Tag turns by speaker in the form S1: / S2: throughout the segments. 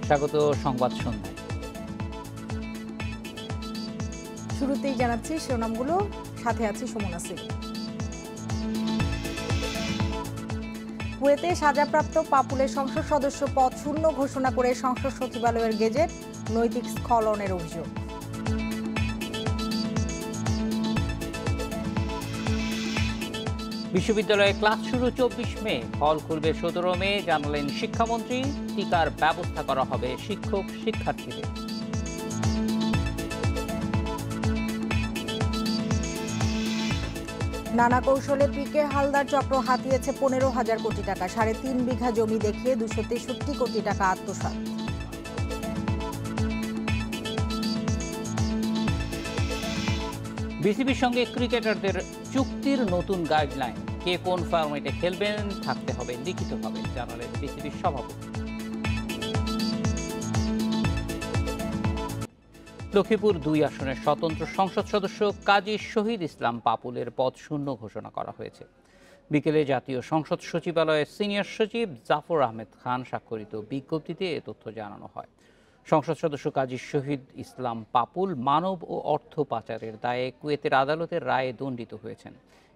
S1: স্বাগত সংবাদ সন্ধ্যায়।
S2: শুরুতেই জানাচ্ছি শিরোনামগুলো, সাথে আছি সুমনা সিং। কুয়েতে সাজাপ্রাপ্ত পাপুলের সংসদ সদস্য পদ শূন্য ঘোষণা করে সংসদ সচিবালয়ের গেজেট, নৈতিক স্খলনের অভিযোগ।
S1: বিশ্ববিদ্যালয়ে ক্লাস শুরু 24 মে, হল খুলবে 17 মে, জানালেন শিক্ষামন্ত্রী। টিকার ব্যবস্থা করা হবে শিক্ষক শিক্ষার্থীদের।
S2: নানা কৌশলে পিকে হালদার চক্র হাতিয়েছে 15,000 কোটি টাকা, 3.5 বিঘা জমি দেখিয়ে 263 কোটি টাকা আত্মসাৎ।
S1: বিসিবির সঙ্গে ক্রিকেটারদের চুক্তির নতুন গাইডলাইন, কে কোন ফরম্যাটে খেলবেন থাকতে হবে লিখিতভাবে, জানালেন বিসিবির সভাপতি। লক্ষ্মীপুর 2 আসনের স্বতন্ত্র সংসদ সদস্য কাজী শহীদ ইসলাম পাপুলের পদ শূন্য ঘোষণা করা হয়েছে। বিকেলে জাতীয় সংসদ সচিবালয়ের সিনিয়র সচিব জাফর আহমেদ খান স্বাক্ষরিত বিজ্ঞপ্তিতে এ তথ্য জানানো হয়। সংসদ সদস্য কাজী শহীদ ইসলাম পাপুল মানব ও অর্থ পাচারের দায়ে কুয়েতের আদালতের রায়ে দণ্ডিত হয়েছেন।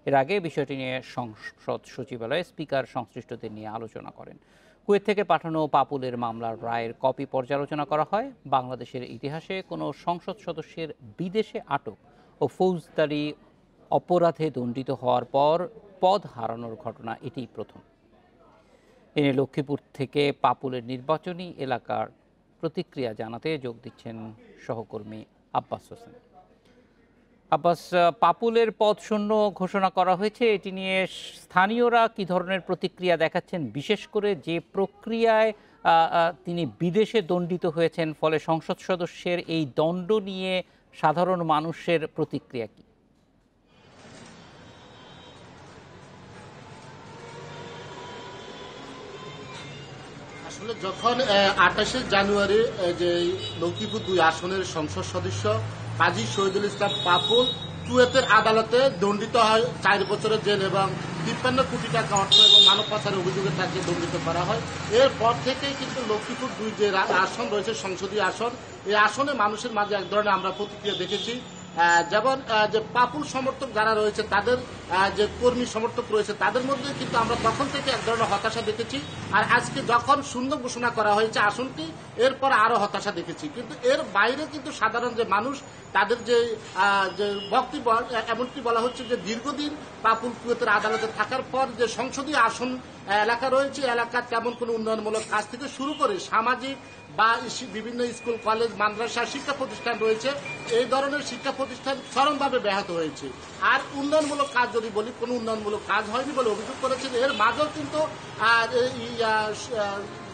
S1: এর আগে বিষয়টি নিয়ে সংসদ সচিবালয়ে স্পিকার সংশ্লিষ্টদের নিয়ে আলোচনা করেন। কুয়েত থেকে পাঠানো পাপুলের মামলার রায়ের কপি পর্যালোচনা করা হয়। বাংলাদেশের ইতিহাসে কোনো সংসদ সদস্যের বিদেশে আটক ও ফৌজদারি অপরাধে দণ্ডিত হওয়ার পর পদ হারানোর ঘটনা এটিই প্রথম। এনে লক্ষ্মীপুর থেকে পাপুলের নির্বাচনী এলাকার প্রতিক্রিয়া জানাতে যোগ দিচ্ছেন সহকর্মী আব্বাস হোসেন। আব্বাস, পাপুলের পদ শূন্য ঘোষণা করা হয়েছে, এটি নিয়ে স্থানীয়রা কি ধরনের প্রতিক্রিয়া দেখাচ্ছেন, বিশেষ করে যে প্রক্রিয়ায় তিনি বিদেশে দণ্ডিত হয়েছেন, ফলে সংসদ সদস্যের এই দণ্ড নিয়ে সাধারণ মানুষের প্রতিক্রিয়া কি?
S3: আসলে যখন 28শে জানুয়ারি যে লক্ষ্মীপুর 2 আসনের সংসদ সদস্য কাজী শহীদুল ইসলাম পাপুল কুয়েতের আদালতে দণ্ডিত হয় 4 বছরের জেল এবং 53 কোটি টাকা অর্থ এবং মানব পাচারের অভিযোগে তাকে দণ্ডিত করা হয়। এরপর থেকেই কিন্তু লক্ষ্মীপুর 2 যে আসন রয়েছে সংসদীয় আসন, এই আসনে মানুষের মাঝে এক ধরনের আমরা প্রতিক্রিয়া দেখেছি। যেমন যে পাপুল সমর্থক যারা রয়েছে, তাদের যে কর্মী সমর্থক রয়েছে, তাদের মধ্যে কিন্তু আমরা তখন থেকে এক ধরনের হতাশা দেখেছি। আর আজকে যখন শূন্য ঘোষণা করা হয়েছে আসনটি, এরপর আরো হতাশা দেখেছি। কিন্তু এর বাইরে কিন্তু সাধারণ যে মানুষ, তাদের যে বক্তব্য, এমনটি বলা হচ্ছে যে দীর্ঘদিন পাপুল কুয়েতের আদালতে থাকার পর যে সংসদীয় আসন এলাকা রয়েছে, এলাকার তেমন কোনো উন্নয়নমূলক কাজ থেকে শুরু করে সামাজিক বা বিভিন্ন স্কুল কলেজ মাদ্রাসা শিক্ষা প্রতিষ্ঠান রয়েছে, এই ধরনের শিক্ষা প্রতিষ্ঠান চরমভাবে ব্যাহত হয়েছে। আর উন্নয়নমূলক কাজ যদি বলি, কোনো উন্নয়নমূলক কাজ হয়নি বলে অভিযোগ করেছেন। এর মাঝেও কিন্তু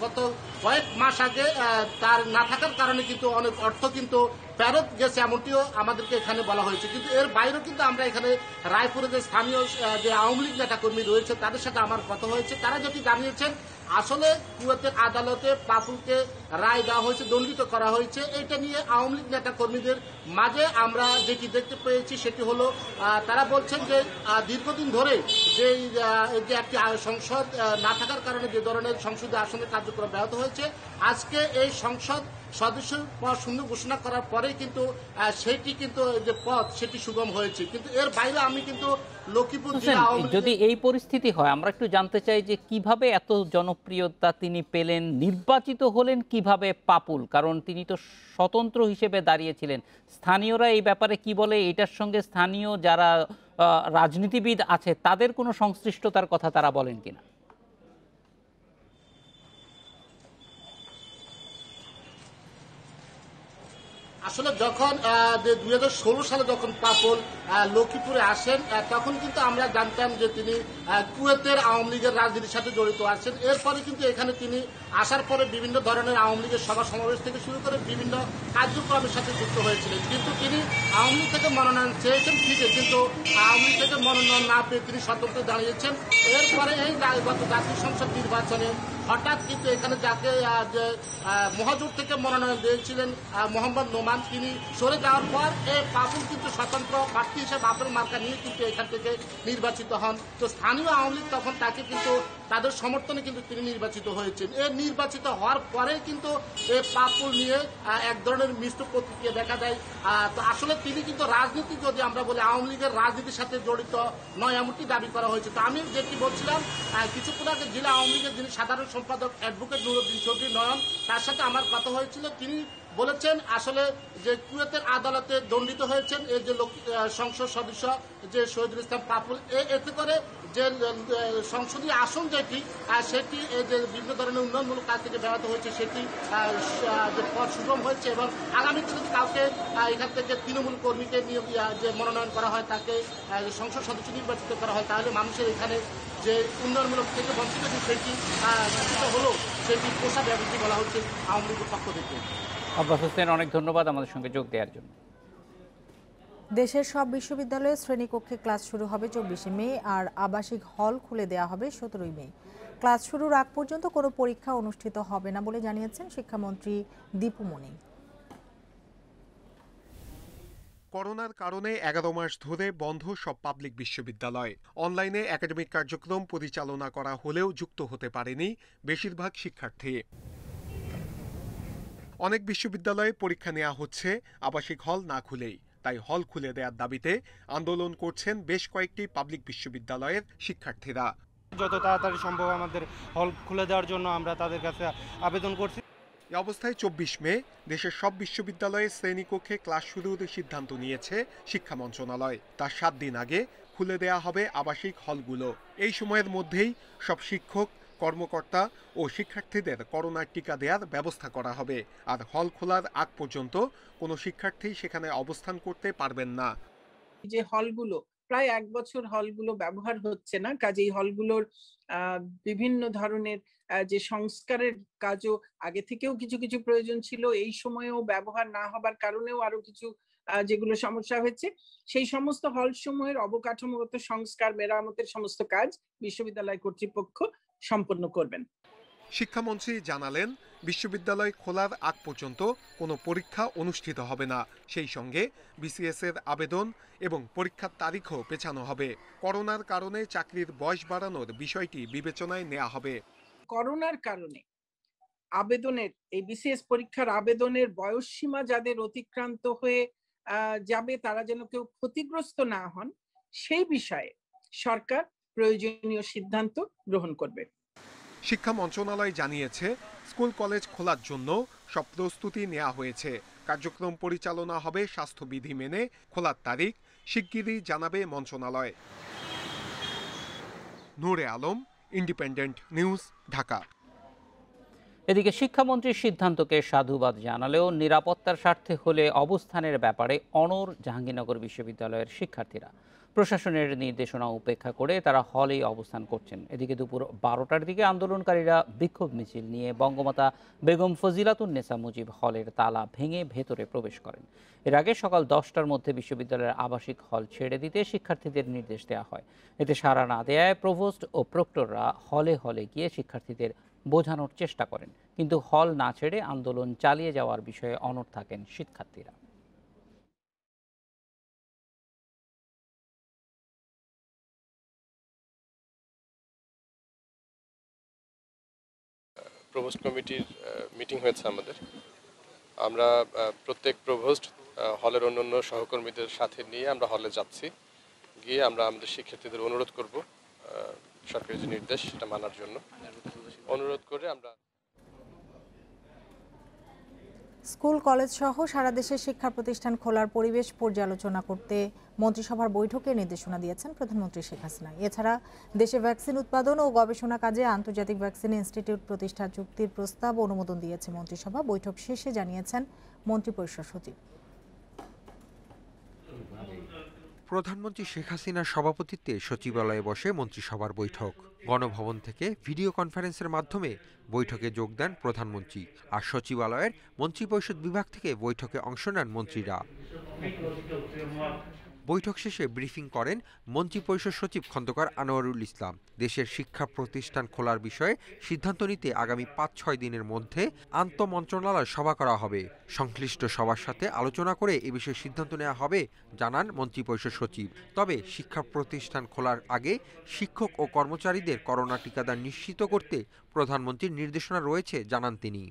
S3: গত কয়েক মাস আগে তার না থাকার কারণে কিন্তু অনেক অর্থ কিন্তু ফেরত গেছে, এমনটিও আমাদেরকে এখানে বলা হয়েছে। কিন্তু এর বাইরেও কিন্তু আমরা এখানে রায়পুরে যে স্থানীয় যে আওয়ামী লীগ নেতাকর্মী রয়েছে, তাদের সাথে আমার কথা হয়েছে। তারা যেটি জানিয়েছেন, আসলে কুয়েতের আদালতে পাপুলকে রায় দেওয়া হয়েছে, দণ্ডিত করা হয়েছে। এটা নিয়ে আওয়ামী লীগ নেতা কর্মীদের মাঝে আমরা যেটি দেখতে পেয়েছি সেটি হলো, তারা বলছেন যে দীর্ঘদিন ধরে যে একটি সংসদ না থাকার কারণে যে ধরনের সংসদীয় আসনের কার্যক্রম ব্যাহত হয়েছে, আজকে এই সংসদ সদস্য পদ শূন্য ঘোষণা করার পরে কিন্তু সেটি কিন্তু যে পদ সেটি সুগম হয়েছে। কিন্তু এর বাইরে আমি কিন্তু লক্ষ্মীপুর
S1: যদি এই পরিস্থিতি হয়, আমরা একটু জানতে চাই যে কিভাবে এত জনপ্রিয়তা তিনি পেলেন, নির্বাচিত হলেন কিভাবে পাপুল, কারণ তিনি তো স্বতন্ত্র হিসেবে দাঁড়িয়েছিলেন। স্থানীয়রা এই ব্যাপারে কি বলে, এটার সঙ্গে স্থানীয় যারা রাজনীতিবিদ আছে তাদের কোনো সংশ্লিষ্টতার কথা তারা বলেন কিনা?
S3: আসলে যখন 2016 সালে যখন পাপুল লক্ষ্মীপুরে আসেন, তখন কিন্তু আমরা জানতাম যে তিনি কুয়েতের আওয়ামী লীগের রাজনীতির সাথে জড়িত আছেন। এরপরে কিন্তু এখানে তিনি আসার পরে বিভিন্ন ধরনের আওয়ামী লীগের সভা সমাবেশ থেকে শুরু করে বিভিন্ন কার্যক্রমের সাথে যুক্ত হয়েছিলেন। কিন্তু তিনি আওয়ামী লীগ থেকে মনোনয়ন চেয়েছেন ঠিকই, কিন্তু আওয়ামী লীগ থেকে মনোনয়ন না পেয়ে তিনি স্বতন্ত্র দাঁড়িয়েছেন। এরপরে এই গত জাতীয় সংসদ নির্বাচনে হঠাৎ কিন্তু এখানে যাকে যে মহাজোট থেকে মনোনয়ন দিয়েছিলেন মোহাম্মদ নোমান, তিনি সরে যাওয়ার পর পাপুল কিন্তু স্বতন্ত্র প্রার্থী হিসেবে আপেল মার্কা নিয়ে কিন্তু এখান থেকে নির্বাচিত হন। তো স্থানীয় আওয়ামী লীগ তখন তাকে কিন্তু তাদের সমর্থনে কিন্তু তিনি নির্বাচিত হয়েছেন। নির্বাচিত হওয়ার পরে কিন্তু পাপুল নিয়ে এক ধরনের মিশ্র প্রতিক্রিয়া দেখা যায়। তো আসলে তিনি কিন্তু রাজনীতি, যদি আমরা বলি আওয়ামী লীগের রাজনীতির সাথে জড়িত নয়, এমনটি দাবি করা হয়েছে। তো আমি যেটি বলছিলাম, কিছুক্ষণ আগে জেলা আওয়ামী লীগের যিনি সাধারণ সম্পাদক অ্যাডভোকেট নুরুদ্দিন চৌধুরী নয়ন, তার সাথে আমার কথা হয়েছিল। তিনি বলেছেন আসলে যে কুয়েতের আদালতে দণ্ডিত হয়েছেন এই যে সংসদ সদস্য যে শহীদুল ইসলাম পাপুল, এতে করে যে সংসদীয় আসন যেটি সেটি যে বিভিন্ন ধরনের উন্নয়নমূলক কাজ থেকে ব্যাহত হয়েছে, সেটি যে পথ সুগম হয়েছে এবং আগামীতে যদি কাউকে এখান থেকে তৃণমূল কর্মীকে নিয়ে যে মনোনয়ন করা হয়, তাকে সংসদ সদস্য নির্বাচিত করা হয়, তাহলে মানুষের এখানে যে উন্নয়নমূলক থেকে বঞ্চিত সেটি হলো, সেটি পোষা ব্যবস্থা বলা হচ্ছে আওয়ামী লীগের পক্ষ থেকে।
S1: আব্বাস হোসেন, অনেক ধন্যবাদ আমাদের সঙ্গে যোগ দেওয়ার জন্য।
S2: দেশের সব বিশ্ববিদ্যালয়ে শ্রেণীকক্ষে ক্লাস শুরু হবে 24শে মে, আর আবাসিক হল খুলে দেওয়া হবে 17ই মে। ক্লাস শুরুর আগ পর্যন্ত কোনো পরীক্ষা অনুষ্ঠিত হবে না বলে জানিয়েছেন শিক্ষামন্ত্রী দীপু মনি।
S4: করোনার কারণে 11 মাস ধরে বন্ধ সব পাবলিক বিশ্ববিদ্যালয়। অনলাইনে একাডেমিক কার্যক্রম পরিচালনা করা হলেও যুক্ত হতে পারেনি বেশিরভাগ শিক্ষার্থী। অনেক বিশ্ববিদ্যালয়ে পরীক্ষা নেওয়া হচ্ছে আবাসিক হল না খুলেই। তাই হল খুলে দেওয়ার দাবিতে আন্দোলন করছেন বেশ কয়েকটি পাবলিক বিশ্ববিদ্যালয়ের শিক্ষার্থীরা।
S5: যত তাড়াতাড়ি সম্ভব আমাদের হল খুলে দেওয়ার জন্য আমরা তাদের কাছে আবেদন করছি।
S4: এই অবস্থায় 24 মে দেশের সব বিশ্ববিদ্যালয়ে শ্রেণীকক্ষে ক্লাস শুরুর সিদ্ধান্ত নিয়েছে শিক্ষা মন্ত্রণালয়। তার 7 দিন আগে খুলে দেয়া হবে আবাসিক হলগুলো। এই সময়ের মধ্যেই সব শিক্ষক, কর্মকর্তা ও শিক্ষার্থীদের করোনার টিকা দেওয়ার ব্যবস্থা করা হবে। আর হল খোলার আগ পর্যন্ত কোনো শিক্ষার্থী সেখানে অবস্থান করতে পারবেন না।
S6: যে হলগুলো প্রায় 1 বছর হলগুলো ব্যবহার হচ্ছে না, কাজেই হলগুলোর বিভিন্ন ধরনের যে সংস্কারের কাজও আগে থেকেও কিছু কিছু প্রয়োজন ছিল, এই সময়েও ব্যবহার না হবার কারণেও আরো কিছু যেগুলো সমস্যা হয়েছে, সেই সমস্ত হল সমূহের অবকাঠামোগত সংস্কার, মেরামতের সমস্ত কাজ বিশ্ববিদ্যালয় কর্তৃপক্ষ সম্পন্ন করবেন।
S4: শিক্ষামন্ত্রী জানালেন, বিশ্ববিদ্যালয় খোলার আগ পর্যন্ত কোনো পরীক্ষা অনুষ্ঠিত হবে না। সেই সঙ্গে বিসিএস এর আবেদন এবং পরীক্ষার তারিখও পেছানো হবে। করোনার কারণে চাকরির বয়স বাড়ানোর বিষয়টি বিবেচনায় নেওয়া হবে।
S6: করোনার কারণে আবেদনের, এই বিসিএস পরীক্ষার আবেদনের বয়স সীমা যাদের অতিক্রান্ত হয়ে যাবে, তারা যেন কেউ ক্ষতিগ্রস্ত না হন, সেই বিষয়ে সরকার প্রয়োজনীয় সিদ্ধান্ত গ্রহণ করবে।
S4: শিক্ষা মন্ত্রণালয় জানিয়েছে, স্কুল কলেজ খোলার জন্য সব প্রস্তুতি নেওয়া হয়েছে। কার্যক্রম পরিচালনা হবে স্বাস্থ্যবিধি মেনে। খোলার তারিখ শিগগিরই জানাবে মন্ত্রণালয়। নূরে আলম, ইন্ডিপেন্ডেন্ট নিউজ, ঢাকা।
S1: এদিকে শিক্ষামন্ত্রীর সিদ্ধান্তকে সাধুবাদ জানালেও নিরাপত্তার স্বার্থে হলে অবস্থানের ব্যাপারে অনড় জাহাঙ্গীরনগর বিশ্ববিদ্যালয়ের শিক্ষার্থীরা। প্রশাসনের নির্দেশনা উপেক্ষা করে তারা হলেই অবস্থান করছেন। এদিকে দুপুর 12টার দিকে আন্দোলনকারীরা বিক্ষোভ মিছিল নিয়ে বঙ্গমাতা বেগম ফজিলাতুন্নেসা মুজিব হলের তালা ভেঙে ভেতরে প্রবেশ করেন। এর আগে সকাল 10টার মধ্যে বিশ্ববিদ্যালয়ের আবাসিক হল ছেড়ে দিতে শিক্ষার্থীদের নির্দেশ দেওয়া হয়। এতে সাড়া না দেয়ায় প্রভোস্ট ও প্রক্টররা হলে হলে গিয়ে শিক্ষার্থীদের বোঝানোর চেষ্টা করেন, কিন্তু হল না ছেড়ে আন্দোলন চালিয়ে যাওয়ার বিষয়ে অনড় থাকেন শিক্ষার্থীরা।
S7: প্রভোস্ট কমিটির মিটিং হয়েছে আমাদের। আমরা প্রত্যেক প্রভোস্ট হলের অন্যান্য সহকর্মীদের সাথে নিয়ে আমরা হলে যাচ্ছি। গিয়ে আমরা আমাদের শিক্ষার্থীদের অনুরোধ করব সরকারি যে নির্দেশ সেটা মানার জন্য অনুরোধ করে আমরা।
S2: স্কুল কলেজ সহ সারা দেশের শিক্ষা প্রতিষ্ঠান খোলার পরিবেশ পর্যালোচনা করতে মন্ত্রিসভার বৈঠকে নির্দেশনা দিয়েছেন প্রধানমন্ত্রী শেখ হাসিনা। এছাড়া দেশে ভ্যাকসিন উৎপাদন ও গবেষণা কাজে আন্তর্জাতিক ভ্যাকসিন ইনস্টিটিউট প্রতিষ্ঠা চুক্তির প্রস্তাব অনুমোদন দিয়েছে মন্ত্রিসভা। বৈঠক শেষে জানিয়েছেন মন্ত্রিপরিষদ সচিব।
S8: প্রধানমন্ত্রী শেখ হাসিনার সভাপতিত্বে সচিবালয়ে বসে মন্ত্রিসভার বৈঠক। গণভবন থেকে ভিডিও কনফারেন্সের মাধ্যমে বৈঠকে যোগ দেন প্রধানমন্ত্রী। আর সচিবালয়ের মন্ত্রিপরিষদ বিভাগ থেকে বৈঠকে অংশ নেন মন্ত্রীরা। বৈঠক শেষে ব্রিফিং করেন মন্ত্রিপরিষদ সচিব খন্দকার আনোয়ারুল ইসলাম। দেশের শিক্ষা প্রতিষ্ঠান খোলার বিষয়ে সিদ্ধান্ত নিতে আগামী ৫-৬ দিনের মধ্যে আন্তঃমন্ত্রণালয় সভা করা হবে। সংশ্লিষ্ট সবার সাথে আলোচনা করে এ বিষয়ে সিদ্ধান্ত নেওয়া হবে জানান মন্ত্রিপরিষদ সচিব। তবে শিক্ষা প্রতিষ্ঠান খোলার আগে শিক্ষক ও কর্মচারীদের করোনা টিকাদান নিশ্চিত করতে প্রধানমন্ত্রীর নির্দেশনা রয়েছে জানান তিনি।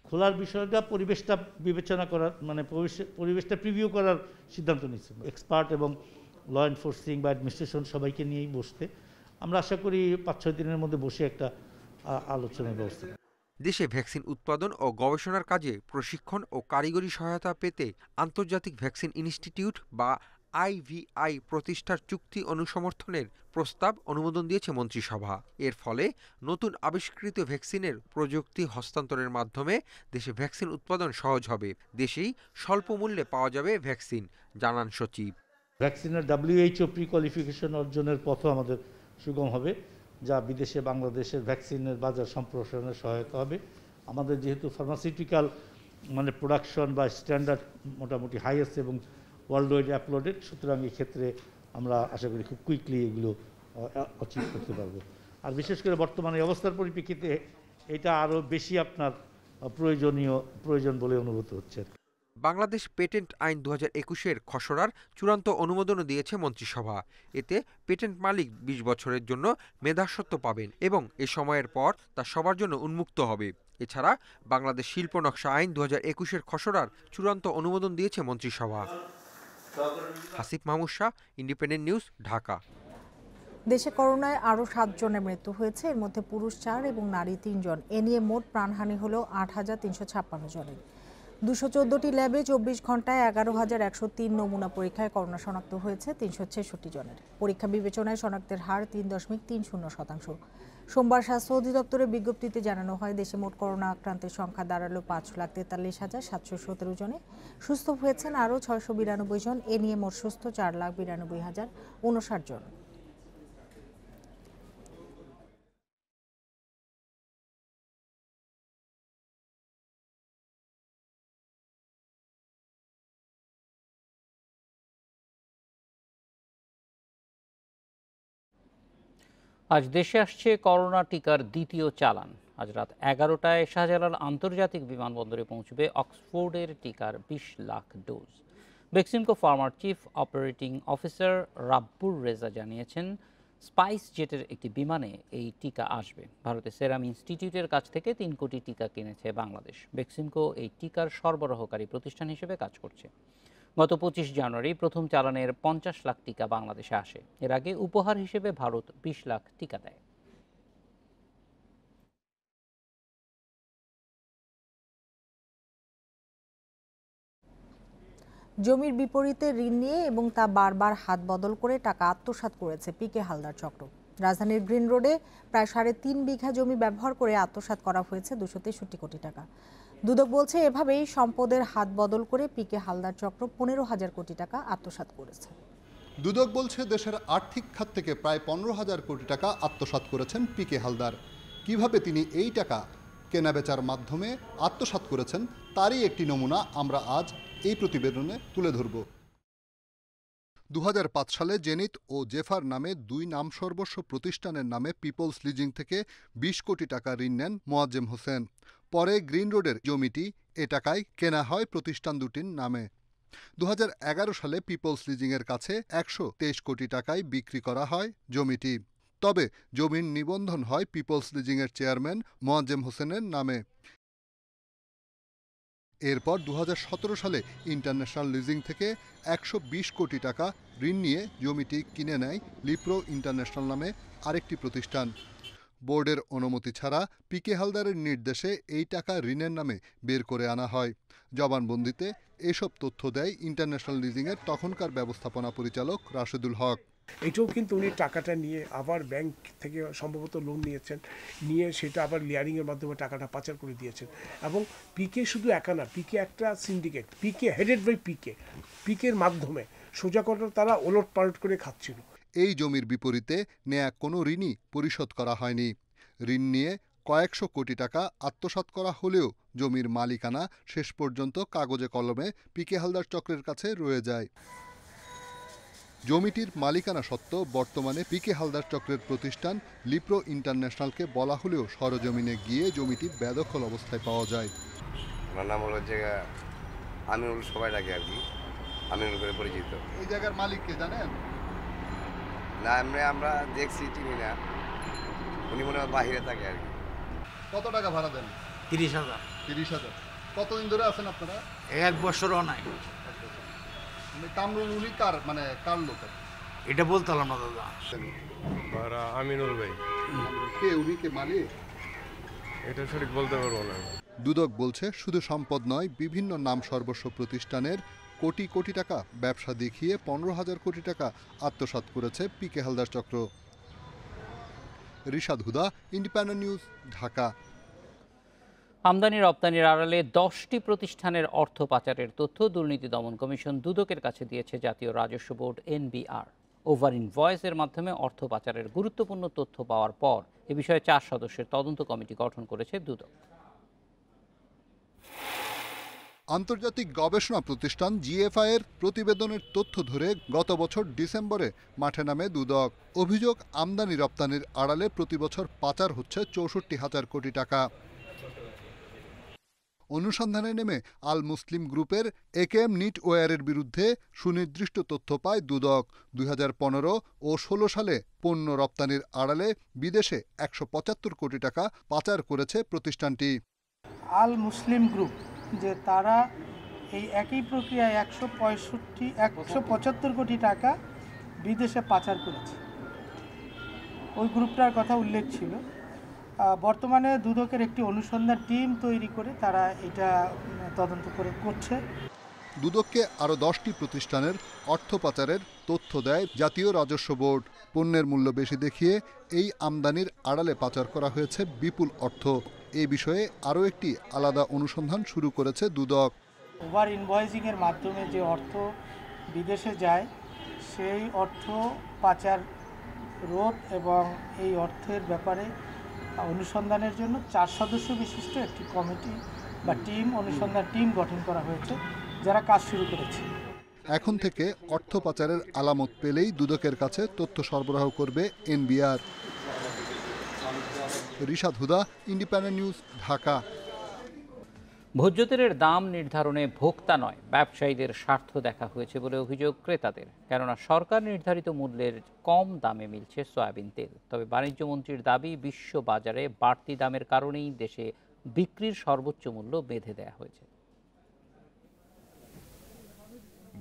S9: খোলার বিষয়টা পরিবেশটা বিবেচনা করার মানে পরিবেশটা প্রিভিউ করার সিদ্ধান্ত নিচ্ছে এক্সপার্ট এবং ল এনফোর্সিং বা অ্যাডমিনিস্ট্রেশন সবাইকে নিয়েই বসতে। আমরা আশা করি ৫-৬ দিনের মধ্যে বসে একটা আলোচনার ব্যবস্থা।
S8: দেশে ভ্যাকসিন উৎপাদন ও গবেষণার কাজে প্রশিক্ষণ ও কারিগরি সহায়তা পেতে আন্তর্জাতিক ভ্যাকসিন ইনস্টিটিউট বা IVI প্রতিষ্ঠার চুক্তি অনুসমর্থনের প্রস্তাব অনুমোদন দিয়েছে মন্ত্রিসভা। এর ফলে নতুন আবিষ্কৃত ভ্যাকসিনের প্রযুক্তি হস্তান্তরের মাধ্যমে দেশে ভ্যাকসিন উৎপাদন সহজ হবে। দেশেই স্বল্প মূল্যে পাওয়া যাবে ভ্যাকসিন, জানান সচিব।
S9: ভ্যাকসিনের WHO প্রি কোয়ালিফিকেশন অর্জনের পথও আমাদের সুগম হবে, যা বিদেশে বাংলাদেশের ভ্যাকসিনের বাজার সম্প্রসারণে সহায়তা হবে। আমাদের যেহেতু ফার্মাসিউটিক্যাল মানে প্রোডাকশন বা স্ট্যান্ডার্ড মোটামুটি হাইয়েস্ট এবং ওয়ার্ল্ড ওয়াইড অ্যাপ্লোডেড, সুতরাং এই ক্ষেত্রে আমরা আশা করি খুব কুইকলি এগুলো অচিভ করতে পারবো। আর বিশেষ করে বর্তমানে অবস্থার পরিপ্রেক্ষিতে এটা আরও বেশি আপনার প্রয়োজন বলে অনুভূত হচ্ছে।
S8: বাংলাদেশ পেটেন্ট আইন 2021-এর খসড়ার চূড়ান্ত অনুমোদনও দিয়েছে মন্ত্রিসভা। এতে পেটেন্ট মালিক 20 বছরের জন্য মেধাস্বত্ব পাবেন এবং এ সময়ের পর তা সবার জন্য উন্মুক্ত হবে। এছাড়া বাংলাদেশ শিল্প নকশা আইন 2021-এর খসড়ার চূড়ান্ত অনুমোদন দিয়েছে মন্ত্রিসভা। Hasif Mahmud Shah, independent news, Dhaka.
S2: দেশে করোনায় আরও 7 জনের মৃত্যু হয়েছে, এর মধ্যে পুরুষ 4 এবং নারী 3 জন। এ নিয়ে মোট প্রাণহানি হল 8,356 জনের। 214টি ল্যাবে 24 ঘন্টায় 11,103 নমুনা পরীক্ষায় করোনা শনাক্ত হয়েছে 366 জনের। পরীক্ষা বিবেচনায় শনাক্তের হার 3.30%। সোমবার স্বাস্থ্য অধিদপ্তরের বিজ্ঞপ্তিতে জানানো হয়, দেশে মোট করোনা আক্রান্তের সংখ্যা দাঁড়ালো 5,43,717 জনে। সুস্থ হয়েছেন আরও 692 জন। এ নিয়ে মোট সুস্থ 4,92,059 জন।
S1: আজ দেশে আসছে করোনা টিকার দ্বিতীয় চালান। আজ রাত 11টায় শাহজালাল আন্তর্জাতিক বিমানবন্দরে পৌঁছবে অক্সফোর্ডের টিকার 20 লাখ ডোজ। বেক্সিমকো ফার্মার chief operating officer Rabbur Reza জানিয়েছেন, স্পাইস জেটের একটি বিমানে এই টিকা আসবে। ভারতের সেরাম ইনস্টিটিউটের কাছ থেকে 3 কোটি টিকা কিনেছে বাংলাদেশ। বেক্সিমকো এই টিকার সরবরাহকারী প্রতিষ্ঠান হিসেবে কাজ করছে। গত 25 জানুয়ারি প্রথম চালানের 50 লাখ টিকা বাংলাদেশে আসে। এর আগে উপহার হিসেবে ভারত 20 লাখ টিকা দেয়।
S2: জমির বিপরীতে ঋণ নিয়ে এবং তা বারবার হাত বদল করে টাকা আত্মসাৎ করেছে পিকে হালদার চক্র। রাজধানীর গ্রিন রোডে প্রায় 3.5 বিঘা জমি ব্যবহার করে আত্মসাৎ করা হয়েছে 263 কোটি টাকা। দুদক বলছে, এভাবেই সম্পদের হাত বদল করে পিকে হালদার চক্র 15,000 কোটি টাকা আত্মসাৎ করেছে।
S10: দুদক বলছে, দেশের আর্থিক খাত থেকে প্রায় 15,000 কোটি টাকা আত্মসাৎ করেছেন পিকে হালদার। কিভাবে তিনি এই টাকা কেনাবেচার মাধ্যমে আত্মসাৎ করেছেন তারই একটি নমুনা আমরা আজ এই প্রতিবেদনে তুলে ধরব। 2005 সালে জেনিত ও জেফার নামে 2 নামসর্বস্ব প্রতিষ্ঠানের নামে পিপলস লিজিং থেকে 20 কোটি টাকা ঋণ নেন মোয়াজ্জেম হোসেন। পরে গ্রিন রোডের জমিটি এ টাকায় কেনা হয় প্রতিষ্ঠান দুটির নামে। 2011 সালে পিপলস লিজিংয়ের কাছে 123 কোটি টাকায় বিক্রি করা হয় জমিটি। তবে জমির নিবন্ধন হয় পিপলস লিজিংয়ের চেয়ারম্যান মোয়াজ্জেম হোসেনের নামে। এরপর 2017 সালে ইন্টারন্যাশনাল লিজিং থেকে 120 কোটি টাকা ঋণ নিয়ে জমিটি কিনে নেয় লিপ্রো ইন্টারন্যাশনাল নামে আরেকটি প্রতিষ্ঠান। বোর্ডের অনুমতি ছাড়া পিকে হালদারের নির্দেশে এই টাকা ঋণের নামে বের করে আনা হয়। জবানবন্দিতে এসব তথ্য দেয় ইন্টারন্যাশনাল লিজিংয়ের তখনকার ব্যবস্থাপনা পরিচালক রাশেদুল হক।
S11: এটাও কিন্তু উনি টাকাটা নিয়ে আবার ব্যাংক থেকে সম্ভবত লোন নিয়েছেন, নিয়ে সেটা আবার লিয়ারিংয়ের মাধ্যমে টাকাটা পাচার করে দিয়েছেন। এবং পিকে শুধু একা না, পিকে একটা সিন্ডিকেট, পিকে হেডেড বাই পিকের মাধ্যমে সোজা কথা তারা ওলট পালট করে খাচ্ছিল।
S10: এই জমির বিপরীতে নেয়া কোনো ঋণই পরিশোধ করা হয়নি। ঋণ নিয়ে কয়েকশো কোটি টাকা আত্মসাৎ করা হলেও জমির মালিকানা শেষ পর্যন্ত কাগজে কলমে পিকে হালদার চক্রের কাছে রয়ে যায়। জমিটির মালিকানা সত্ত্বেও বর্তমানে পিকে হালদার চক্রের প্রতিষ্ঠান লিপ্রো ইন্টারন্যাশনালকে বলা হলেও সরজমিনে গিয়ে জমিটি বেদখল অবস্থায় পাওয়া যায়।
S12: আমার নাম হলো যে আমিনুল, সবাই ডাকে আর কি, আমিনুল করে পরিচিত।
S10: এই জায়গার মালিককে জানেন?
S12: না, আমরা দেখছি, চিনি না, উনি মনে হয় বাহিরে থাকে আর কি।
S10: কত টাকা ভাড়া দেন?
S13: 30,000।
S10: 30,000। কতদিন ধরে আছেন আপনারা?
S13: 1 বছরও নাই।
S10: কামরুল উনি কার কার লোক?
S13: এটা বলতে পারলাম না দাদা।
S7: আমিনুল ভাই
S10: কে উনি, কে মালিক?
S7: এটা সঠিক বলতে পারবো না।
S10: দুদক বলছে শুধু সম্পদ নয়, বিভিন্ন নাম সর্বস্ব প্রতিষ্ঠানের কোটি কোটি টাকা ব্যবসা দেখিয়ে 15,000 কোটি টাকা আত্মসাৎ করেছে পিকে হালদার চক্র। রিশাদ হুদা, ইন্ডিপেন্ডেন্ট নিউজ, ঢাকা।
S1: আমদানি রপ্তানির আড়ালে 10টি প্রতিষ্ঠানের অর্থ পাচারের তথ্য দুর্নীতি দমন কমিশন দুদকের কাছে দিয়েছে জাতীয় রাজস্ব বোর্ড NBR। ওভার ইনভয়েসের মাধ্যমে অর্থ পাচারের গুরুত্বপূর্ণ তথ্য পাওয়ার পর এ বিষয়ে 4 সদস্যের তদন্ত কমিটি গঠন করেছে দুদক।
S10: আন্তর্জাতিক গবেষণা প্রতিষ্ঠান GFI এর প্রতিবেদনের তথ্য ধরে গত বছর ডিসেম্বরে মাঠে নামে দুদক। অভিযোগ, আমদানি রপ্তানির আড়ালে প্রতি বছর পাচার হচ্ছে 64,000 কোটি টাকা। অনুসন্ধানে নেমে আল মুসলিম গ্রুপের AKM নিটওয়্যারের বিরুদ্ধে সুনির্দিষ্ট তথ্য পায় দুদক। 2015 ও 16 সালে পণ্য রপ্তানির আড়ালে বিদেশে 175 কোটি টাকা পাচার করেছে প্রতিষ্ঠানটি।
S14: আল মুসলিম গ্রুপ যে তারা এই একই প্রক্রিয়ায় 175 কোটি টাকা বিদেশে পাচার করেছে, ওই গ্রুপটার কথা উল্লেখ ছিল। বর্তমানে দুদকের একটি অনুসন্ধান টিম তৈরি করে তারা এটা তদন্ত করছে।
S10: দুদককে আরও 10টি প্রতিষ্ঠানের অর্থ পাচারের তথ্য দেয় জাতীয় রাজস্ব বোর্ড। পণ্যের মূল্য বেশি দেখিয়ে এই আমদানির আড়ালে পাচার করা হয়েছে বিপুল অর্থ। এ বিষয়ে আরও একটি আলাদা অনুসন্ধান শুরু করেছে দুদক।
S14: ওভার ইনভয়েসিংয়ের মাধ্যমে যে অর্থ বিদেশে যায় সেই অর্থ পাচার রোধ এবং এই অর্থের ব্যাপারে অনুসন্ধানের জন্য 4 সদস্য বিশিষ্ট একটি কমিটি বা টিম, অনুসন্ধান টিম গঠন করা হয়েছে, যারা কাজ শুরু করেছে।
S10: এখন থেকে অর্থ পাচারের আলামত পেলেই দুদকের কাছে তথ্য সরবরাহ করবে NBR। রিশাদ হুদা, ইন্ডিপেন্ডেন্ট নিউজ, ঢাকা।
S1: ভোজ্য তেলের দাম নির্ধারণে ভোক্তা নয়, ব্যবসায়ীদের স্বার্থ দেখা হয়েছে বলে অভিযোগ ক্রেতাদের। কেননা সরকার নির্ধারিত মূল্যের কম দামে মিলছে সয়াবিন তেল। তবে বাণিজ্য মন্ত্রীর দাবি, বিশ্ব বাজারে বাড়তি দামের কারণেই দেশে বিক্রির সর্বোচ্চ মূল্য বেঁধে দেওয়া হয়েছে।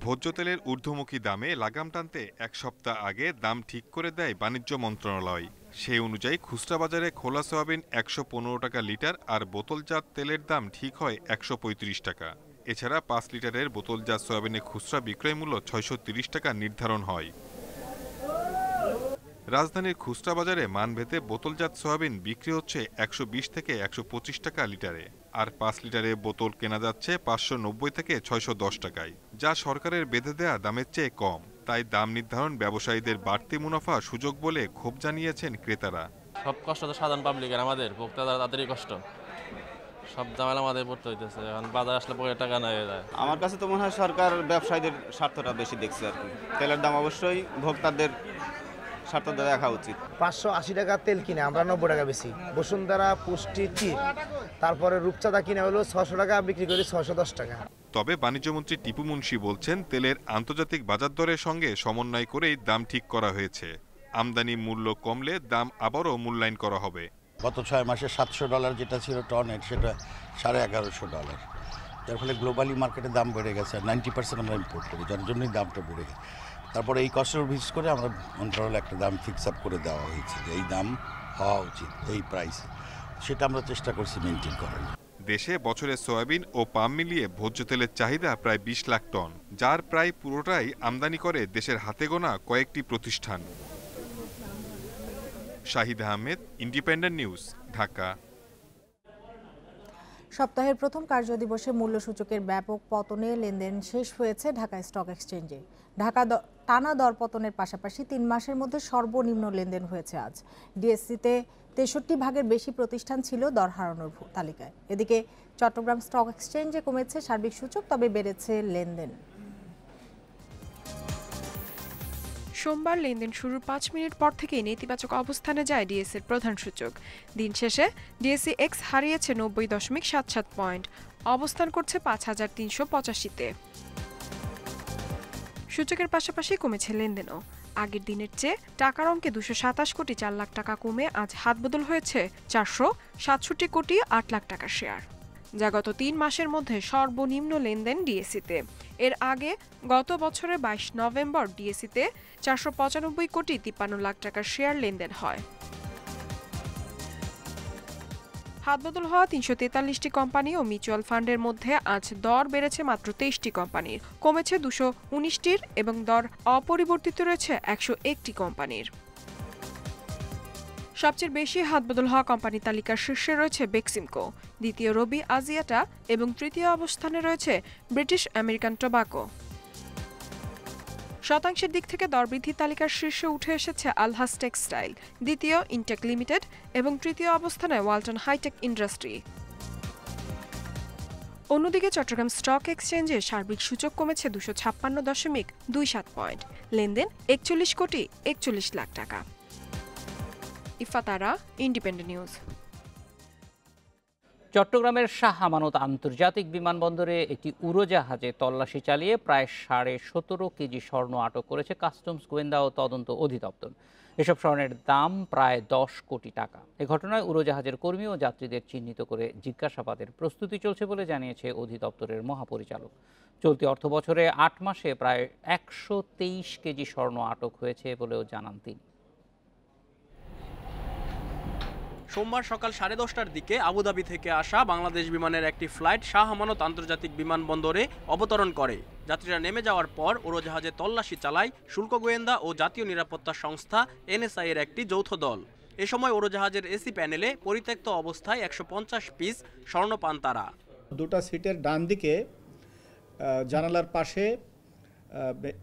S15: ভোজ্য তেলের ঊর্ধ্বমুখী দামে লাগাম টানতে 1 সপ্তাহ আগে দাম ঠিক করে দেয় বাণিজ্য মন্ত্রণালয়। সেই অনুযায়ী খুচরা বাজারে খোলা সয়াবিন 115 টাকা লিটার আর বোতলজাত তেলের দাম ঠিক হয় 135 টাকা। এছাড়া 5 লিটারের বোতলজাত সয়াবিনের খুচরা বিক্রয় মূল্য 630 টাকা নির্ধারণ হয়। রাজধানীর খুচরা বাজারে মানভেদে বোতলজাত সয়াবিন বিক্রি হচ্ছে 120 থেকে 125 টাকা লিটারে, আর 5 লিটারের বোতল কেনা যাচ্ছে 590 থেকে 610 টাকায়, যা সরকারের বেঁধে দেয়া দামের চেয়ে কম। তাই দাম নির্ধারণ ব্যবসায়ীদের বাড়তি মুনাফা সুযোগ বলে ক্ষোভ জানিয়েছেন ক্রেতারা।
S16: সব কষ্ট তো সাধারণ পাবলিকের, আমাদের ভোক্তারা তাদেরই কষ্ট। সব ঝামেলা আমাদের পড়তে হইতেছে, এখন বাজার আসলে পরে টাকা নাই যায়।
S17: আমার কাছে তো মনে হয় সরকার ব্যবসায়ীদের স্বার্থটা বেশি দেখছে আর কি। তেলের দাম অবশ্যই ভোক্তাদের স্বার্থটা দেখা উচিত।
S18: 580 টাকা তেল কিনে আমরা 90 টাকা বেশি। বসুন্ধরা, পুষ্টি, চিপ, তারপরে রূপচাঁদা কিনে হলো 600 টাকা, বিক্রি করি 610 টাকা।
S15: তবে বাণিজ্যমন্ত্রী টিপু মুন্সি বলছেন, তেলের আন্তর্জাতিক বাজার দরের সঙ্গে সমন্বয় করেই দাম ঠিক করা হয়েছে। আমদানি মূল্য কমলে দাম আবারও মূল্যায়ন করা হবে।
S19: গত 6 মাসে $700 যেটা ছিল টনের, সেটা $1150, যার ফলে গ্লোবালি মার্কেটে দাম বেড়ে গেছে। 90% আমরা ইম্পোর্ট করি, যার জন্যই দামটা বেড়ে গেছে। তারপরে এই কষ্টের ভিস করে আমরা মন্ত্রণালয়ে একটা দাম ফিক্স আপ করে দেওয়া হয়েছে যে এই দাম হওয়া উচিত, এই প্রাইসে। সেটা আমরা চেষ্টা করছি মেনটেন করার।
S15: দেশে বছরে সয়াবিন ও পাম মিলিয়ে ভোজ্য তেলের চাহিদা প্রায় 20 লাখ টন, যার প্রায় পুরোটাই আমদানি করে দেশের হাতে গোনা কয়েকটি প্রতিষ্ঠান। Shahid Ahmed, independent news, Dhaka.
S2: সপ্তাহের প্রথম কার্যদিবসে মূল্যসূচকের ব্যাপক পতনে লেনদেন শেষ হয়েছে ঢাকা স্টক এক্সচেঞ্জে। টানা দরপতনের পাশাপাশি 3 মাসের মধ্যে সর্বনিম্ন লেনদেন হয়েছে আজ। ডিএসসিতে 63 ভাগের বেশি প্রতিষ্ঠান ছিল দর হারানোর তালিকায়। এদিকে চট্টগ্রাম স্টক এক্সচেঞ্জে কমেছে সার্বিক সূচক, তবে বেড়েছে লেনদেন।
S20: সোমবার লেনদেন শুরুর 5 মিনিট পর থেকেই নেতিবাচক অবস্থানে যায় ডিএসইর প্রধান সূচক। দিন শেষে ডিএসই এক্স হারিয়েছে 90.77 পয়েন্ট, অবস্থান করছে 5385-তে। সূচকের পাশাপাশি কমেছে লেনদেনও। আগের দিনের চেয়ে টাকার অঙ্কে 227.4 লাখ টাকা কমে আজ হাতবদল হয়েছে 467 কোটি 8 লাখ টাকার শেয়ার, যা গত 3 মাসের মধ্যে সর্বনিম্ন লেনদেন ডিএসইতে। এর আগে গত বছরের 22 নভেম্বর ডিএসইতে 495 কোটি 53 লাখ টাকার শেয়ার লেনদেন হয়। হাতবদল হওয়া 343টি কোম্পানি ও মিউচুয়াল ফান্ডের মধ্যে আজ দর বেড়েছে মাত্র 23টি কোম্পানির, কমেছে 219টির এবং দর অপরিবর্তিত রয়েছে 101টি কোম্পানির। সবচেয়ে বেশি হাতবদল হওয়া কোম্পানি তালিকার শীর্ষে রয়েছে বেক্সিমকো, দ্বিতীয় রবি আজিয়াটা এবং তৃতীয় অবস্থানে রয়েছে ব্রিটিশ আমেরিকান টোবাকো। শতাংশের দিক থেকে দরবৃদ্ধির তালিকার শীর্ষে উঠে এসেছে আলহাস টেক্সটাইল, দ্বিতীয় ইনটেক লিমিটেড এবং তৃতীয় অবস্থানে ওয়ালটন হাইটেক ইন্ডাস্ট্রি। অন্যদিকে চট্টগ্রাম স্টক এক্সচেঞ্জে সার্বিক সূচক কমেছে 256.27 পয়েন্ট, লেনদেন 41 কোটি 41 লাখ টাকা। ইফাতারা, ইন্ডিপেন্ডেন্ট নিউজ।
S1: চট্টগ্রামের শাহ আমানত আন্তর্জাতিক বিমানবন্দরে একটি উড়োজাহাজে তল্লাশি চালিয়ে প্রায় 17.5 কেজি স্বর্ণ আটক করেছে কাস্টমস গোয়েন্দা ও তদন্ত অধিদপ্তর। এসব স্বর্ণের দাম প্রায় 10 কোটি টাকা। এ ঘটনায় উড়োজাহাজের কর্মী ও যাত্রীদের চিহ্নিত করে জিজ্ঞাসাবাদের প্রস্তুতি চলছে বলে জানিয়েছে অধিদপ্তরের মহাপরিচালক। চলতি অর্থবছরে 8 মাসে প্রায় 123 কেজি স্বর্ণ আটক হয়েছে বলেও জানান তিনি।
S21: সোমবার সকাল 10:30টার দিকে আবুধাবি থেকে আসা বাংলাদেশ বিমানের একটি ফ্লাইট শাহ আমানত আন্তর্জাতিক বিমানবন্দরে অবতরণ করে। যাত্রীরা নেমে যাওয়ার পর উড়োজাহাজে তল্লাশি চালায় শুল্ক গোয়েন্দা ও জাতীয় নিরাপত্তা সংস্থা এনএসআই এর একটি যৌথ দল। এ সময় উড়োজাহাজের এসি প্যানেলে পরিত্যক্ত অবস্থায় 150 পিস স্বর্ণ পান তারা।
S22: দুটো সিটের ডান দিকে জানালার পাশে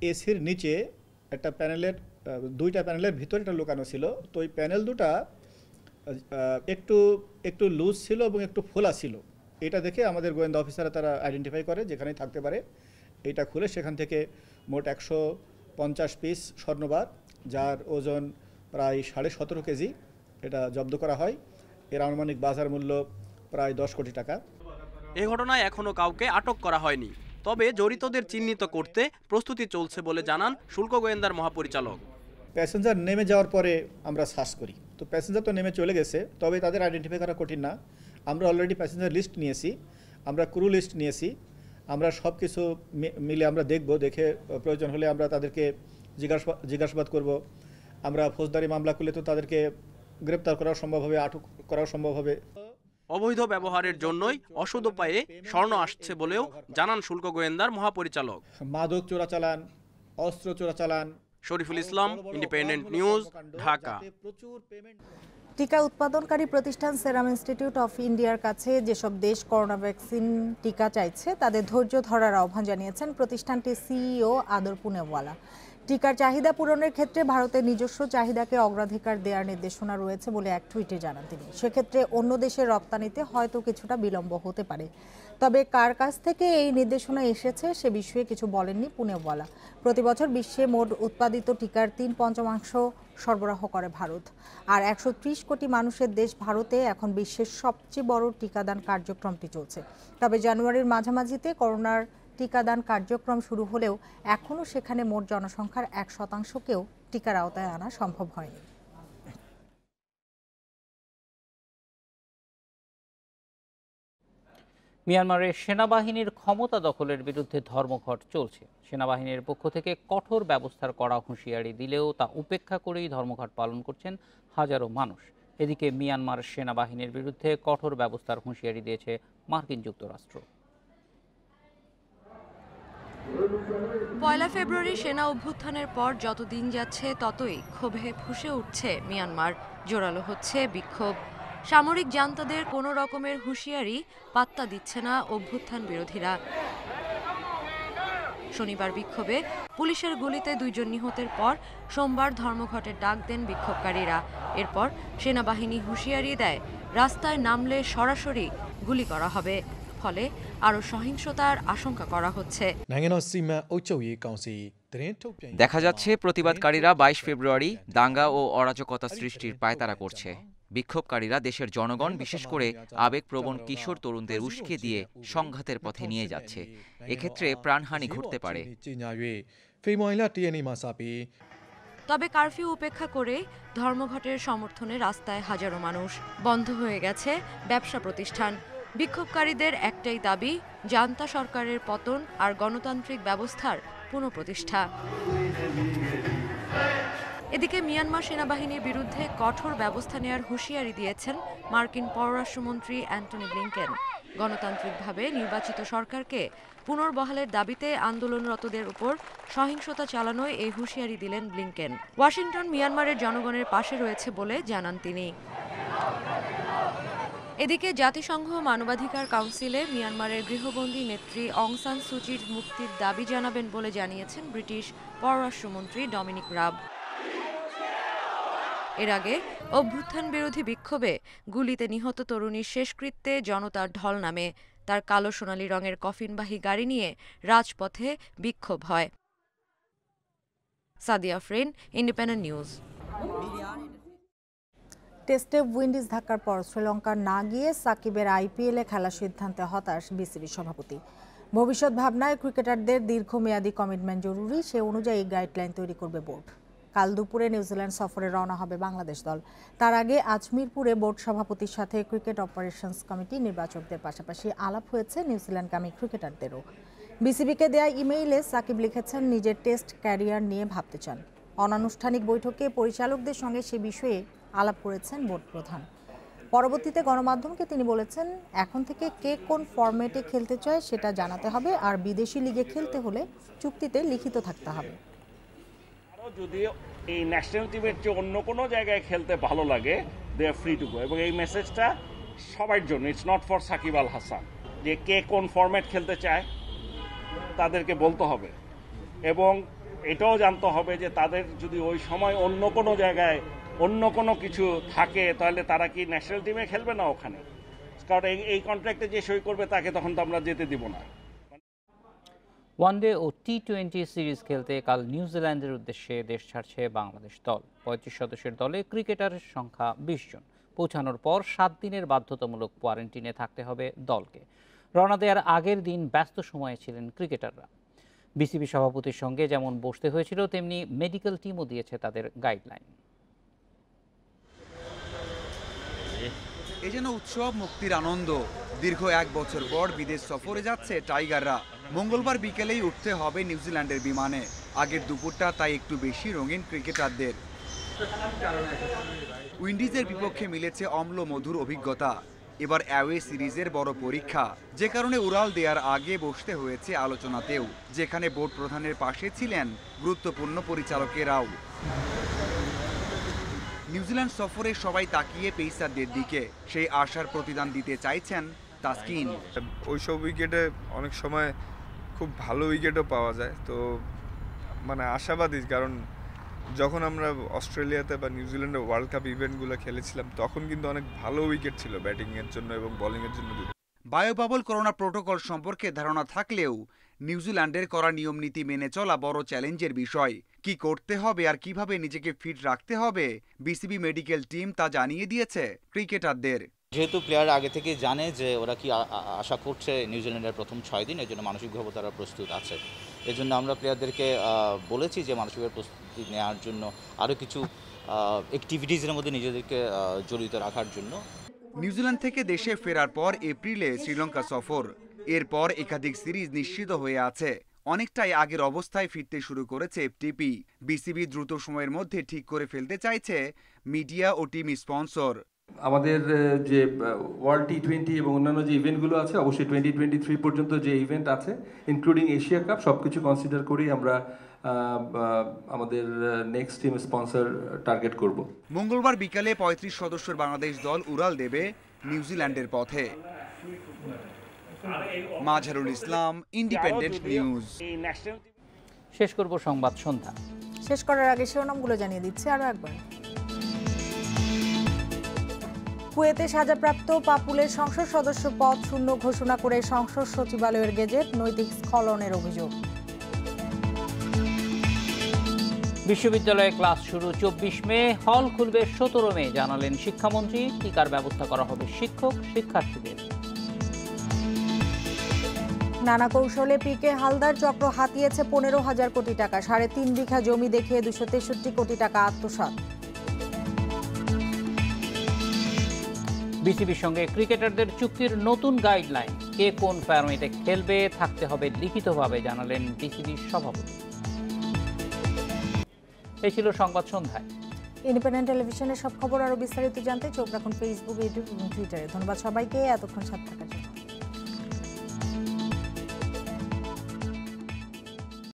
S22: এসির নিচে একটা প্যানেলের দুইটা প্যানেলের ভিতরে এটা লুকানো ছিল। তো ওই প্যানেল দুটা একটু লুজ ছিল এবং একটু ফোলা ছিল। এটা দেখে আমাদের গোয়েন্দা অফিসাররা তারা আইডেন্টিফাই করে যেখানেই থাকতে পারে। এটা খুলে সেখান থেকে মোট 150 পিস স্বর্ণবার, যার ওজন প্রায় 17.5 কেজি, এটা জব্দ করা হয়। এর আনুমানিক বাজার মূল্য প্রায় 10 কোটি টাকা।
S21: এই ঘটনায় এখনও কাউকে আটক করা হয়নি, তবে জড়িতদের চিহ্নিত করতে প্রস্তুতি চলছে বলে জানান শুল্ক গোয়েন্দার মহাপরিচালক।
S22: প্যাসেঞ্জার নেমে যাওয়ার পরে আমরা সার্চ করি, তো প্যাসেঞ্জার তো নেমে চলে গেছে, তবে তাদের আইডেন্টিফাই করা কঠিন না। আমরা অলরেডি প্যাসেঞ্জার লিস্ট নিয়েছি, আমরা ক্রু লিস্ট নিয়েছি, আমরা সব কিছু মিলে আমরা দেখে প্রয়োজন হলে আমরা তাদেরকে জিজ্ঞাসাবাদ করব। আমরা ফৌজদারি মামলা করলে তো তাদেরকে গ্রেপ্তার করা সম্ভব হবে, আটক করা সম্ভব হবে।
S21: অবৈধ ব্যবহারের জন্যই অসৎ উপায়ে স্বর্ণ আসছে বলেও জানান শুল্ক গোয়েন্দার মহাপরিচালক।
S22: মাদক চোরাচালান, অস্ত্র চোরাচালান।
S21: Shariful Islam, independent news, Dhaka.
S2: টিকা উৎপাদনকারী প্রতিষ্ঠান সেরাম ইনস্টিটিউট অফ ইন্ডিয়ার কাছে যেসব দেশ করোনা ভ্যাকসিন টিকা চাইছে তাদের ধৈর্য ধরার আহ্বান জানিয়েছেন প্রতিষ্ঠানটির সিইও আদর পুনেওয়ালা। টিকার চাহিদা পূরণের ক্ষেত্রে ভারতের নিজস্ব চাহিদাকে অগ্রাধিকার দেওয়ার নির্দেশনা রয়েছে বলে এক টুইটে জানান তিনি। সেক্ষেত্রে অন্য দেশের রপ্তানিতে হয়তো কিছুটা বিলম্ব হতে পারে, তবে কার কাছ থেকে এই নির্দেশনা এসেছে সে বিষয়ে কিছু বলেননি পুনেওয়ালা। প্রতি বছর বিশ্বে মোট উৎপাদিত টিকার 3/5 সরবরাহ করে ভারত। আর 130 কোটি মানুষের দেশ ভারতে এখন বিশ্বের সবচেয়ে বড় টিকাদান কার্যক্রমটি চলছে। তবে জানুয়ারির মাঝামাঝিতে করোনার টিকাদান কার্যক্রম শুরু হলেও এখনও সেখানে মোট জনসংখ্যার 1%কেও টিকার আওতায় আনা সম্ভব হয়নি।
S1: মিয়ানমারের সেনাবাহিনীর ক্ষমতা দখলের বিরুদ্ধে ধর্মঘট চলছে। সেনাবাহিনীর পক্ষ থেকে কঠোর ব্যবস্থার কড়া হুঁশিয়ারি দিলেও তা উপেক্ষা করেই ধর্মঘট পালন করছেন হাজারো মানুষ। এদিকে মিয়ানমার সেনাবাহিনীর বিরুদ্ধে কঠোর ব্যবস্থার হুঁশিয়ারি দিয়েছে মার্কিন যুক্তরাষ্ট্র।
S23: 1 ফেব্রুয়ারি সেনা অভ্যুত্থানের পর যত দিন যাচ্ছে ততই ক্ষোভে ফুঁসে উঠছে মিয়ানমার। জোরালো হচ্ছে বিক্ষোভ। সামরিক জান্তাদের কোনো রকমের হুঁশিয়ারি পাত্তা দিচ্ছে না অভ্যুত্থান বিরোধীরা। শনিবার বিক্ষোভে পুলিশের গুলিতে 2 জন নিহতের পর সোমবার ধর্মঘটের ডাক দেন বিক্ষোভকারীরা। এরপর সেনাবাহিনী হুঁশিয়ারি দেয় রাস্তায় নামলে সরাসরি গুলি করা হবে। ফলে আরও সহিংসতার আশঙ্কা করা হচ্ছে।
S3: দেখা যাচ্ছে প্রতিবাদকারীরা ২২ ফেব্রুয়ারি দাঙ্গা ও অরাজকতা সৃষ্টির পায়তারা করছে। বিক্ষোভকারীরা দেশের জনগণ, বিশেষ করে আবেগপ্রবণ কিশোর তরুণদের উস্কে দিয়ে সংঘাতের পথে নিয়ে যাচ্ছে। এক্ষেত্রে প্রাণহানি ঘটতে পারে।
S23: তবে কারফিউ উপেক্ষা করে ধর্মঘটের সমর্থনে রাস্তায় হাজারো মানুষ। বন্ধ হয়ে গেছে ব্যবসা প্রতিষ্ঠান। বিক্ষোভকারীদের একটাই দাবি, জান্তা সরকারের পতন আর গণতান্ত্রিক ব্যবস্থার পুনঃপ্রতিষ্ঠা। এদিকে মিয়ানমার সেনাবাহিনীর বিরুদ্ধে কঠোর ব্যবস্থা নেওয়ার হুঁশিয়ারি দিয়েছেন মার্কিন পররাষ্ট্রমন্ত্রী অ্যান্টনি ব্লিংকেন। গণতান্ত্রিকভাবে নির্বাচিত সরকারকে পুনর্বহালের দাবিতে আন্দোলনরতদের উপর সহিংসতা চালানোয় এই হুঁশিয়ারি দিলেন ব্লিংকেন। ওয়াশিংটন মিয়ানমারের জনগণের পাশে রয়েছে বলে জানান তিনি। এদিকে জাতিসংঘ মানবাধিকার কাউন্সিলে মিয়ানমারের গৃহবন্দী নেত্রী অং সান সুচির মুক্তির দাবি জানাবেন বলে জানিয়েছেন ব্রিটিশ পররাষ্ট্রমন্ত্রী ডমিনিক রাব। এর আগে অভ্যুত্থান বিরোধী বিক্ষোভে গুলিতে নিহত তরুণীর শেষকৃত্যে জনতার ঢল নামে। তার কালো সোনালী রঙের কফিনবাহী গাড়ি নিয়ে রাজপথে বিক্ষোভ হয়। Sadia Afrin, independent news.
S2: টেস্টে উইন্ডিজ ধাক্কার পর শ্রীলঙ্কা না গিয়ে সাকিবের আইপিএলে খেলার সিদ্ধান্তে হতাশ বিসিবি সভাপতি। ভবিষ্যৎ ভাবনায় ক্রিকেটারদের দীর্ঘমেয়াদী কমিটমেন্ট জরুরি, সে অনুযায়ী গাইডলাইন তৈরি করবে বোর্ড। কাল দুপুরে নিউজিল্যান্ড সফরে রওনা হবে বাংলাদেশ দল। তার আগে আজমিরপুরে বোর্ড সভাপতির সাথে ক্রিকেট অপারেশনস কমিটি নির্বাচকদের পাশাপাশি আলাপ হয়েছে নিউজিল্যান্ডগামী ক্রিকেটারদেরও। বিসিবিকে দেয়া ইমেইলে সাকিব লিখেছেন নিজের টেস্ট ক্যারিয়ার নিয়ে ভাবতে চান। অনানুষ্ঠানিক বৈঠকে পরিচালকদের সঙ্গে সে বিষয়ে আলাপ করেছেন বোর্ড প্রধান। পরবর্তীতে গণমাধ্যমকে তিনি বলেছেন, এখন থেকে কে কোন ফরম্যাটে খেলতে চায় সেটা জানাতে হবে, আর বিদেশি লিগে খেলতে হলে চুক্তিতে লিখিত থাকতে হবে।
S5: যদি এই ন্যাশনাল টিমের চেয়ে অন্য কোনো জায়গায় খেলতে ভালো লাগে, দে আর ফ্রি টু গো। এবং এই মেসেজটা সবার জন্য, it's not for Shakib Al Hasan, যে কে কোন ফরম্যাট খেলতে চায় তাদেরকে বলতে হবে। এবং এটাও জানতে হবে যে তাদের যদি ওই সময় অন্য কোনো জায়গায় অন্য কোনো কিছু থাকে, তাহলে তারা কি ন্যাশনাল টিমে খেলবে না ওখানে, কারণ এই কন্ট্রাক্টে যে সই করবে তাকে তখন তো আমরা যেতে দিব না।
S1: ওয়ানডে ও টি-20 সিরিজ খেলতে কাল নিউজিল্যান্ডের উদ্দেশ্যে দেশ ছাড়ছে বাংলাদেশ দল। ৩৫ সদস্যের দলে ক্রিকেটারের সংখ্যা ২০ জন। পৌঁছানোর পর ৭ দিনের বাধ্যতামূলক কোয়ারেন্টিনে থাকতে হবে দলকে। রওনা দেওয়ার আগের দিন ব্যস্ত সময়ে ছিলেন ক্রিকেটাররা। বিসিবি সভাপতির সঙ্গে যেমন বসতে হয়েছিল, তেমনি মেডিকেল টিমও দিয়েছে তাদের গাইডলাইন।
S6: এ যেন উৎসব, মুক্তির আনন্দ। দীর্ঘ ১ বছর পর বিদেশ সফরে যাচ্ছে টাইগাররা। মঙ্গলবার বিকেলেই উঠতে হবে নিউজিল্যান্ডের বিমানে। আগের দুপুরটা তাই একটু বেশি রঙিন ক্রিকেটারদের। উইন্ডিজের বিপক্ষে মিলেছে অম্ল মধুর অভিজ্ঞতা। এবার অ্যাওয়ে সিরিজের বড় পরীক্ষা, যে কারণে উড়াল দেওয়ার আগে বসতে হয়েছে আলোচনাতেও, যেখানে বোর্ড প্রধানের পাশে ছিলেন গুরুত্বপূর্ণ পরিচালকেরাও। নিউজিল্যান্ড সফরে সবাই তাকিয়ে পেসারদের দিকে, সেই আশার প্রতিদান দিতে চাইছেন তাসকিন।
S24: ওইসব উইকেটে অনেক সময় খুব ভালো উইকেটও পাওয়া যায়, তো মানে আশাবাদী, কারণ যখন আমরা অস্ট্রেলিয়াতে বা নিউজিল্যান্ডে ওয়ার্ল্ড কাপ ইভেন্টগুলো খেলেছিলাম, তখন কিন্তু অনেক ভালো উইকেট ছিল ব্যাটিংয়ের জন্য এবং বোলিংয়ের জন্য।
S6: বায়োবাবল করোনা প্রোটোকল সম্পর্কে ধারণা থাকলেও নিউজিল্যান্ডের করা নিয়ম নীতি মেনে চলা বড় চ্যালেঞ্জের বিষয়। কি করতে হবে আর কিভাবে নিজেকে ফিট রাখতে হবে, বিসিবি মেডিকেল টিম তা জানিয়ে দিয়েছে ক্রিকেটারদের।
S25: যেহেতু প্লেয়ার আগে থেকে জানে যে ওরা কি আশা করছে নিউজিল্যান্ডের প্রথম 6 দিন, এর জন্য মানসিকভাবে তারা প্রস্তুত আছে। এর জন্য আমরা প্লেয়ারদেরকে বলেছি যে মানসিকভাবে প্রস্তুতি নেওয়ার জন্য আরও কিছু অ্যাক্টিভিটিসের মধ্যে নিজেদেরকে জড়িত রাখার জন্য।
S6: নিউজিল্যান্ড থেকে দেশে ফেরার পর এপ্রিলে শ্রীলঙ্কা সফর, এরপর একাধিক সিরিজ নিশ্চিত হয়ে আছে। অনেকটাই আগের অবস্থায় ফিরতে শুরু করেছে এফটিপি। বিসিবি দ্রুত সময়ের মধ্যে ঠিক করে ফেলতে চাইছে মিডিয়া ও টিম স্পন্সর।
S26: আমাদের যে ওয়ার্ল্ড টি-20 এবং অন্যান্য যে ইভেন্টগুলো আছে, অবশ্যই 2023 পর্যন্ত যে ইভেন্ট আছে ইনক্লুডিং এশিয়া কাপ, সবকিছু কনসিডার করেই আমরা আমাদের নেক্সট টিম স্পন্সর টার্গেট করব।
S6: মঙ্গলবার বিকালে ৩৫ সদস্যের বাংলাদেশ দল উড়াল দেবে নিউজিল্যান্ডের পথে। Mazharul Islam, independent news.
S1: শেষ করব সংবাদ সন্ধ্যা।
S2: শেষ করার আগে শিরোনামগুলো জানিয়ে দিচ্ছি আরও একবার। কুয়েতে সাজাপ্রাপ্ত পাপুলের সংসদ সদস্য পদ শূন্য ঘোষণা করে সংসদ সচিবালয়ের গেজেট, নৈতিক স্খলনের অভিযোগ।
S1: বিশ্ববিদ্যালয়ে ক্লাস শুরু 24 মে, হল খুলবে 17 মে জানালেন শিক্ষামন্ত্রী। টিকার ব্যবস্থা করা হবে শিক্ষক শিক্ষার্থীদের।
S2: নানা কৌশলে পিকে হালদার চক্র হাতিয়েছে 15,000 কোটি টাকা, 3.5 বিঘা জমি দেখিয়ে 263 কোটি টাকা আত্মসাৎ।
S1: বিসিবির সঙ্গে ক্রিকেটারদের চুক্তির নতুন গাইডলাইন, কে কোন ফরম্যাটে খেলবে থাকতে হবে লিখিতভাবে জানালেন বিসিবির সভাপতি। এই ছিল সংবাদ সন্ধ্যায়।
S2: ইন্ডিপেন্ডেন্ট টেলিভিশনের সব খবর আরো বিস্তারিত জানতে চোখ রাখুন ফেসবুক, ইউটিউব এবং টুইটারে। ধন্যবাদ সবাইকে এতক্ষণ সাথে থাকার জন্য।